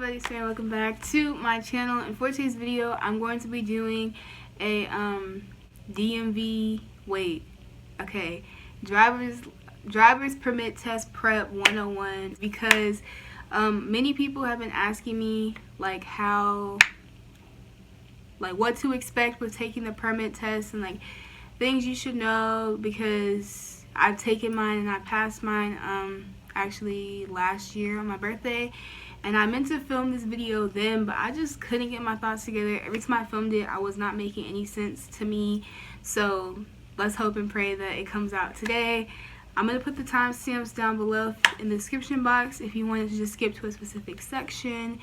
everybody, it's Sarah. Welcome back to my channel. And for today's video, I'm going to be doing a DMV driver's permit test prep 101, because many people have been asking me like what to expect with taking the permit test and like things you should know, because I've taken mine and I passed mine actually last year on my birthday, and I meant to film this video then, but I just couldn't get my thoughts together. Every time I filmed it, I was not making any sense to me. So let's hope and pray that it comes out today. I'm going to put the timestamps down below in the description box if you wanted to just skip to a specific section.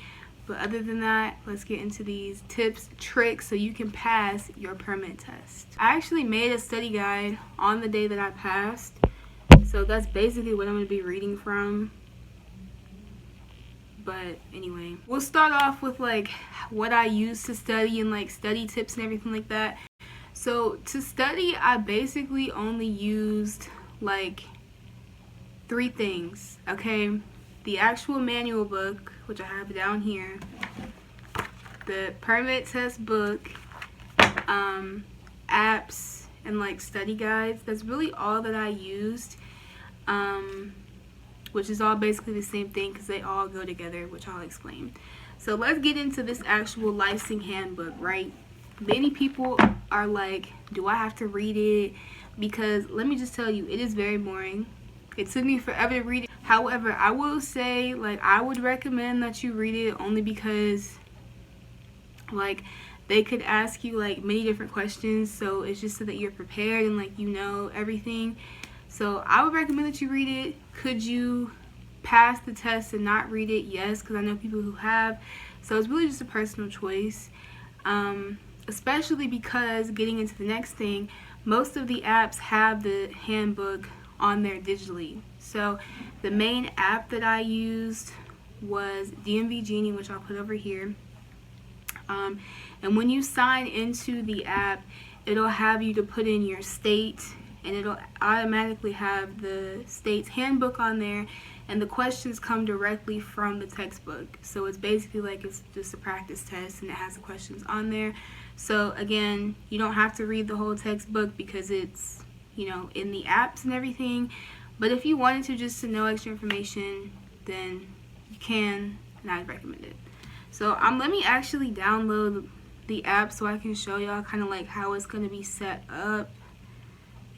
But other than that, let's get into these tips, tricks, so you can pass your permit test. I actually made a study guide on the day that I passed, so that's basically what I'm going to be reading from. But anyway, we'll start off with like what I use to study and like study tips and everything like that. So to study, I basically only used like 3 things, okay? The actual manual book, which I have down here, the permit test book, apps, and like study guides. That's really all that I used, which is all basically the same thing because they all go together, which I'll explain. So let's get into this actual licensing handbook, right? Many people are like, do I have to read it? Because let me just tell you, it is very boring. It took me forever to read it. However, I will say, like, I would recommend that you read it only because, like, they could ask you, like, many different questions. So it's just so that you're prepared and, like, you know everything. So I would recommend that you read it. Could you pass the test and not read it? Yes, because I know people who have. So it's really just a personal choice. Especially because, getting into the next thing, most of the apps have the handbook on there digitally. So the main app that I used was DMV Genie, which I'll put over here. And when you sign into the app, it'll have you to put in your state, and it'll automatically have the state's handbook on there, and the questions come directly from the textbook. So it's basically like it's just a practice test, and it has the questions on there. So again, you don't have to read the whole textbook because it's, you know, in the apps and everything. But if you wanted to just to know extra information, then you can, and I'd recommend it. So let me actually download the app so I can show y'all kind of like how it's going to be set up.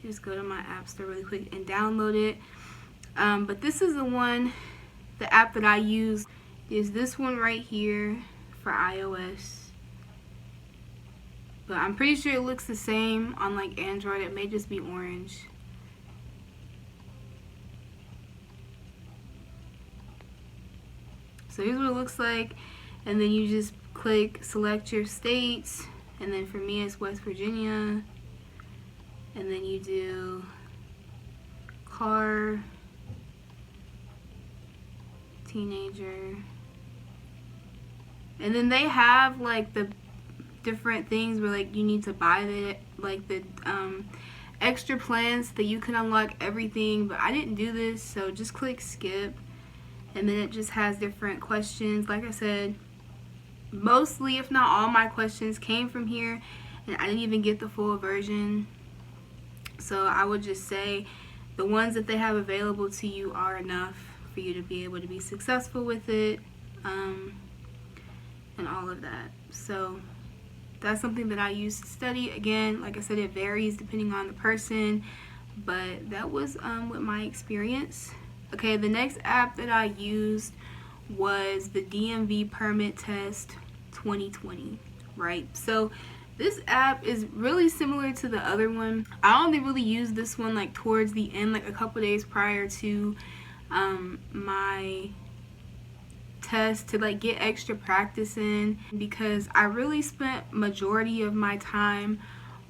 Just go to my app store really quick and download it. But this is the app that I use is this one right here for iOS. But I'm pretty sure it looks the same on like Android. It may just be orange. So here's what it looks like, and then you just click select your states, and then for me it's West Virginia, and then you do car, teenager, and then they have like the different things where like you need to buy the extra plans that you can unlock everything, but I didn't do this, so just click skip, and then it just has different questions. Like I said, mostly if not all my questions came from here, and I didn't even get the full version. So I would just say the ones that they have available to you are enough for you to be able to be successful with it, and all of that. So that's something that I use to study. Again, like I said, it varies depending on the person, but that was with my experience. Okay, the next app that I used was the DMV Permit Test 2020, right? So this app is really similar to the other one. I only really used this one like towards the end, like a couple days prior to my test, to like get extra practice in, because I really spent majority of my time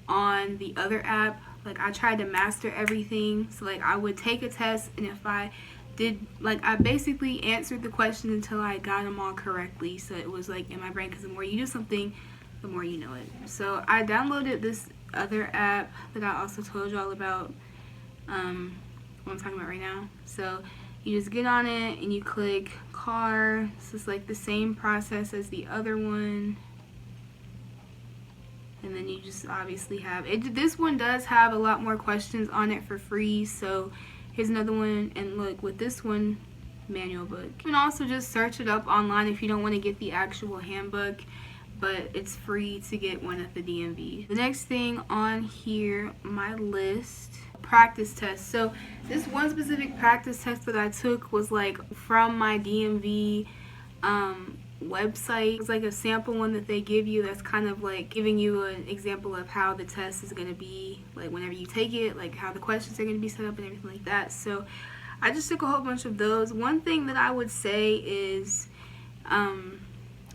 on the other app. Like I tried to master everything. So like I would take a test, and if I did, like I basically answered the questions until I got them all correctly. So it was like in my brain, because the more you do something, the more you know it. So I downloaded this other app that I also told y'all about, what I'm talking about right now. So you just get on it and you click car. This is like the same process as the other one. And then you just obviously have it. This one does have a lot more questions on it for free. So here's another one. And look, with this one, manual book. You can also just search it up online if you don't want to get the actual handbook, but it's free to get one at the DMV. The next thing on here, my list, practice test. So this one specific practice test that I took was like from my DMV website. It's like a sample one that they give you that's kind of like giving you an example of how the test is going to be, like whenever you take it, like how the questions are going to be set up and everything like that. So I just took a whole bunch of those. One thing that I would say is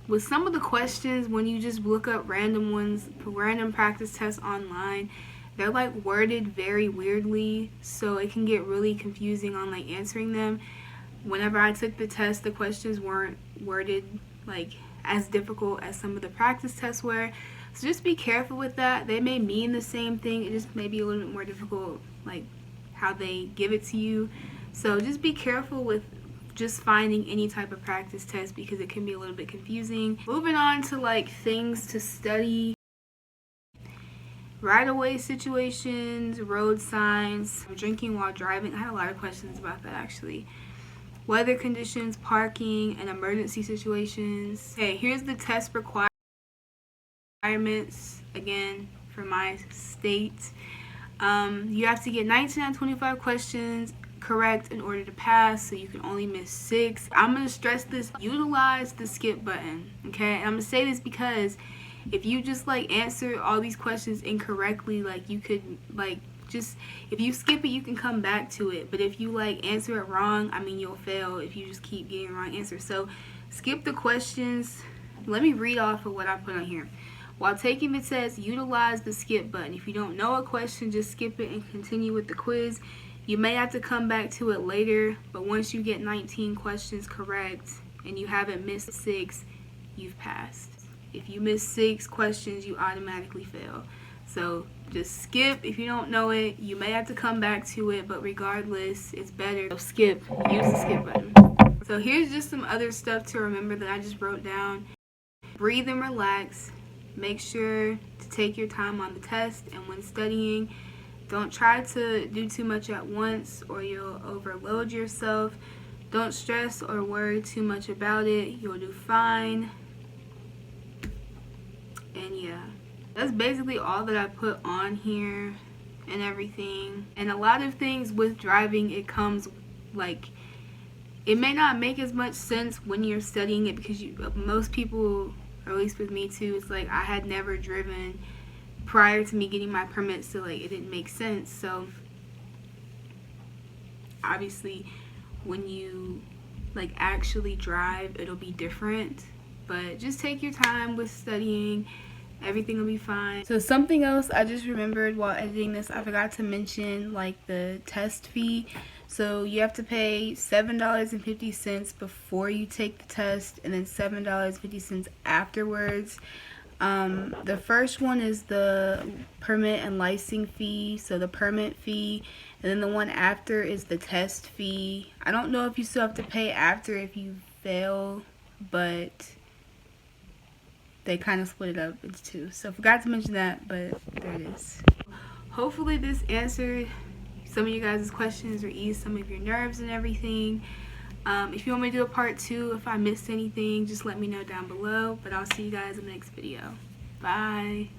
with some of the questions, when you just look up random practice tests online, they're like worded very weirdly, so it can get really confusing on like answering them. Whenever I took the test, the questions weren't worded like as difficult as some of the practice tests were. So just be careful with that. They may mean the same thing, it just may be a little bit more difficult, like how they give it to you. So just be careful with just finding any type of practice test because it can be a little bit confusing. Moving on to like things to study. Right-of-way situations, road signs, drinking while driving. I had a lot of questions about that actually. Weather conditions, parking, and emergency situations. Okay, here's the test requirements again for my state. You have to get 19 out of 25 questions correct in order to pass, so you can only miss 6. I'm going to stress this, utilize the skip button, okay? And I'm going to say this because if you just like answer all these questions incorrectly, like you could like just, if you skip it, you can come back to it. But if you like answer it wrong, I mean, you'll fail if you just keep getting wrong answers. So skip the questions. Let me read off of what I put on here. While taking the test, utilize the skip button. If you don't know a question, just skip it and continue with the quiz. You may have to come back to it later, but once you get 19 questions correct and you haven't missed 6, you've passed. If you miss 6 questions, you automatically fail. So just skip if you don't know it. You may have to come back to it, but regardless, it's better. So skip, use the skip button. So here's just some other stuff to remember that I just wrote down. Breathe and relax. Make sure to take your time on the test, and when studying, don't try to do too much at once or you'll overload yourself. Don't stress or worry too much about it. You'll do fine. And yeah, that's basically all that I put on here and everything. And a lot of things with driving, it comes like, it may not make as much sense when you're studying it because most people, or at least with me too, it's like I had never driven prior to me getting my permit, so like it didn't make sense. So obviously when you like actually drive, it'll be different, but just take your time with studying. Everything will be fine. So something else I just remembered while editing this, I forgot to mention like the test fee. So you have to pay $7.50 before you take the test, and then $7.50 afterwards. The first one is the permit and licensing fee, so the permit fee, and then the one after is the test fee. I don't know if you still have to pay after if you fail, but they kind of split it up into 2. So I forgot to mention that, but there it is. Hopefully this answered some of you guys' questions or eased some of your nerves and everything. If you want me to do a part 2, if I missed anything, just let me know down below. But I'll see you guys in the next video. Bye.